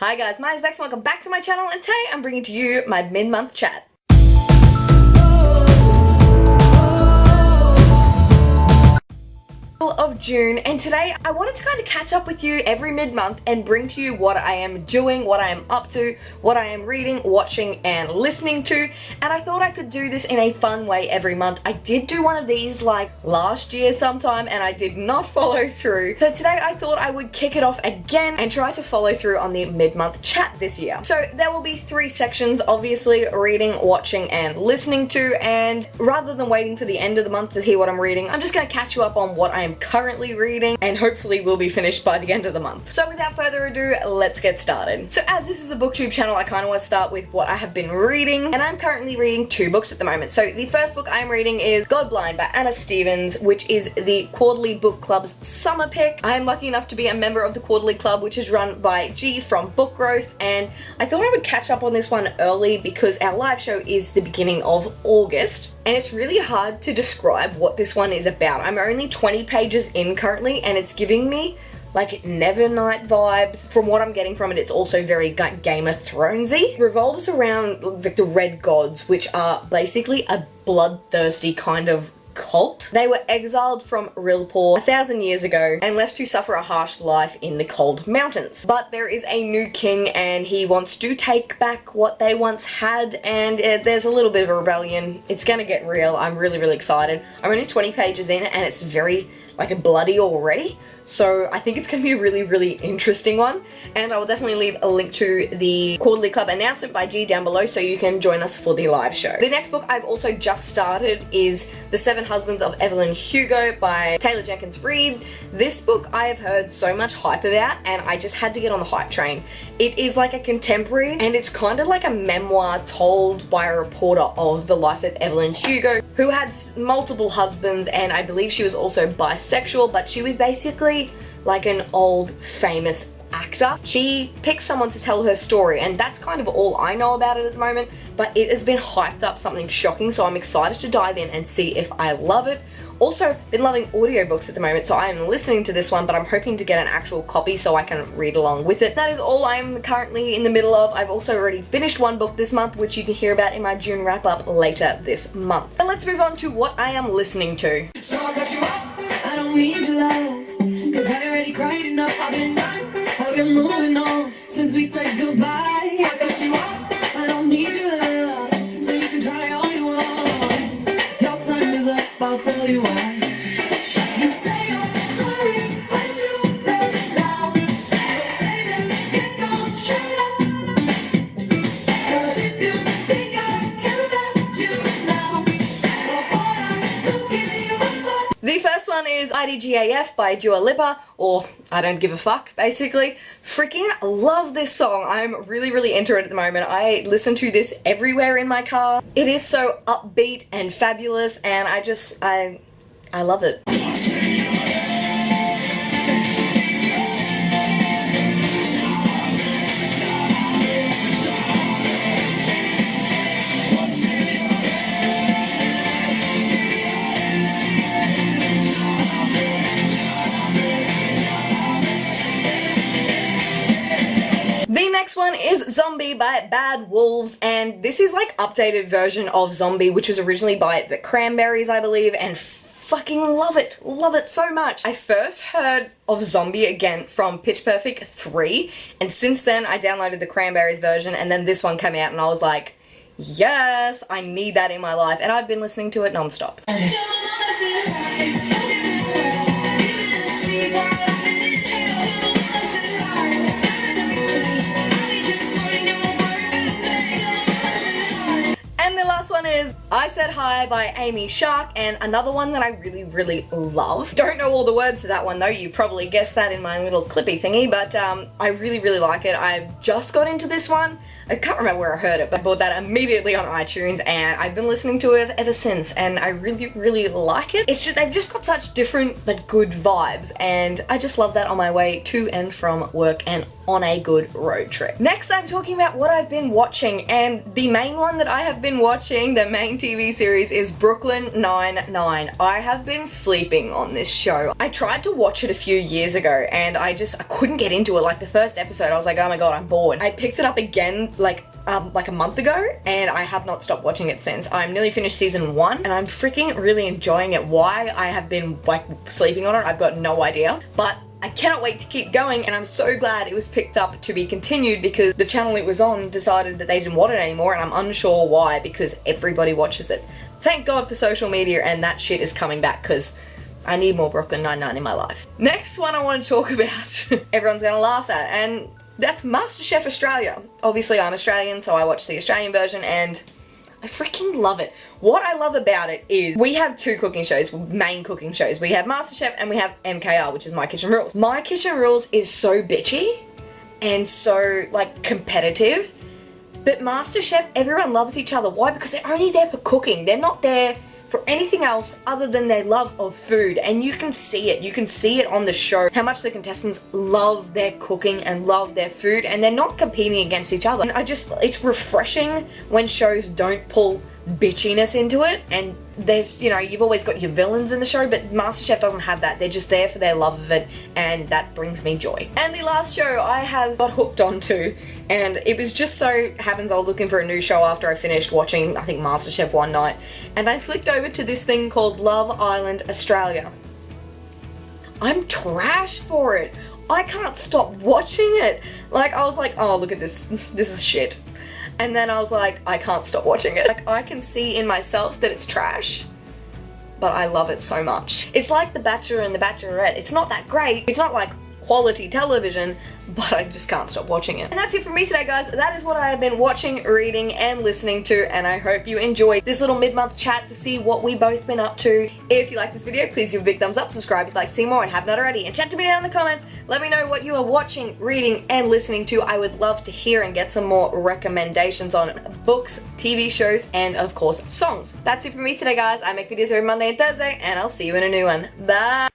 Hi guys, my name is Bex and welcome back to my channel, and today I'm bringing to you my mid-month chat. Of June, and today I wanted to kind of catch up with you every mid-month and bring to you what I am doing, what I am up to, what I am reading, watching and listening to, and I thought I could do this in a fun way every month. I did do one of these like last year sometime and I did not follow through, so today I thought I would kick it off again and try to follow through on the mid-month chat this year. So there will be 3 sections, obviously reading, watching and listening to, and rather than waiting for the end of the month to hear what I'm reading, I'm just going to catch you up on what I am currently reading and hopefully will be finished by the end of the month. So without further ado, let's get started. So as this is a booktube channel, I kind of want to start with what I have been reading, and I'm currently reading 2 books at the moment. So the first book I'm reading is God Blind by Anna Stevens, which is the Quarterly Book Club's summer pick. I am lucky enough to be a member of the Quarterly Club, which is run by G from Book Roast, and I thought I would catch up on this one early because our live show is the beginning of August, and it's really hard to describe what this one is about. I'm only 20 pages in currently, and it's giving me like Nevernight vibes. From what I'm getting from it, it's also very Game of Thronesy. It revolves around like the Red Gods, which are basically a bloodthirsty kind of cult. They were exiled from Rilpor 1,000 years ago and left to suffer a harsh life in the cold mountains. But there is a new king and he wants to take back what they once had, and there's a little bit of a rebellion. It's gonna get real. I'm really excited. I'm only 20 pages in and it's very like bloody already. So I think it's going to be a really interesting one, and I will definitely leave a link to the Quarterly Club announcement by G down below so you can join us for the live show. The next book I've also just started is The 7 Husbands of Evelyn Hugo by Taylor Jenkins Reid. This book I have heard so much hype about and I just had to get on the hype train. It is like a contemporary and it's kind of like a memoir told by a reporter of the life of Evelyn Hugo, who had multiple husbands, and I believe she was also bisexual, but she was basically like an old famous actor. She picked someone to tell her story, and that's kind of all I know about it at the moment, but it has been hyped up something shocking, so I'm excited to dive in and see if I love it. Also, been loving audiobooks at the moment, so I am listening to this one, but I'm hoping to get an actual copy so I can read along with it. That is all I'm currently in the middle of. I've also already finished one book this month, which you can hear about in my June wrap-up later this month. And let's move on to what I am listening to. So I got you off, I don't need your love, 'cause I already cried enough. I've been done, I've been moving on since we said goodbye. I got you off, I don't need your love, so you can try all you want. Your time is up, I'll tell you why. You say you're sorry when you let it down, so save it, get gone, shut up. 'Cause if you think I care about you now, well boy, I don't give you a fuck. The first one is IDGAF by Dua Lipa, or I don't give a fuck, basically. Freaking love this song. I'm really into it at the moment. I listen to this everywhere in my car. It is so upbeat and fabulous, and I love it. The next one is Zombie by Bad Wolves, and this is like updated version of Zombie, which was originally by the Cranberries, I believe, and fucking love it so much. I first heard of Zombie again from Pitch Perfect 3, and since then I downloaded the Cranberries version, and then this one came out and I was like, yes, I need that in my life, and I've been listening to it non-stop. And the last one is I Said Hi by Amy Shark, and another one that I really love. Don't know all the words to that one though, you probably guessed that in my little clippy thingy, but I really like it. I've just got into this one. I can't remember where I heard it, but I bought that immediately on iTunes and I've been listening to it ever since, and I really like it. It's just, they've just got such different but good vibes, and I just love that on my way to and from work and on a good road trip. Next, I'm talking about what I've been watching, and the main one that I have been watching, the main TV TV series is Brooklyn Nine-Nine. I have been sleeping on this show. I tried to watch it a few years ago and I couldn't get into it. Like the first episode, I was like, oh my god, I'm bored. I picked it up again like a month ago and I have not stopped watching it since. I'm nearly finished season 1 and I'm freaking really enjoying it. Why I have been like sleeping on it, I've got no idea. But I cannot wait to keep going, and I'm so glad it was picked up to be continued because the channel it was on decided that they didn't want it anymore, and I'm unsure why because everybody watches it. Thank God for social media and that shit is coming back because I need more Brooklyn Nine-Nine in my life. Next one I want to talk about, everyone's gonna laugh at, and that's MasterChef Australia. Obviously I'm Australian, so I watch the Australian version and I freaking love it. What I love about it is we have 2 cooking shows, main cooking shows. We have MasterChef and we have MKR, which is My Kitchen Rules. My Kitchen Rules is so bitchy and so like competitive, but MasterChef, everyone loves each other. Why? Because they're only there for cooking. They're not there for anything else other than their love of food, and you can see it. You can see it on the show, how much the contestants love their cooking and love their food, and they're not competing against each other. And it's refreshing when shows don't pull bitchiness into it, and there's, you know, you've always got your villains in the show, but MasterChef doesn't have that. They're just there for their love of it, and that brings me joy. And the last show I have got hooked onto, and it was just so happens I was looking for a new show after I finished watching, I think, MasterChef one night, and I flicked over to this thing called Love Island Australia. I'm trash for it. I can't stop watching it. Like, I was like, oh, look at this. This is shit. And then I was like, I can't stop watching it. Like, I can see in myself that it's trash, but I love it so much. It's like The Bachelor and The Bachelorette. It's not that great. It's not like quality television, but I just can't stop watching it. And that's it from me today, guys. That is what I have been watching, reading, and listening to, and I hope you enjoyed this little mid-month chat to see what we've both been up to. If you like this video, please give a big thumbs up, subscribe if you'd like to see more and have not already, and chat to me down in the comments. Let me know what you are watching, reading, and listening to. I would love to hear and get some more recommendations on books, TV shows, and of course, songs. That's it from me today, guys. I make videos every Monday and Thursday, and I'll see you in a new one. Bye!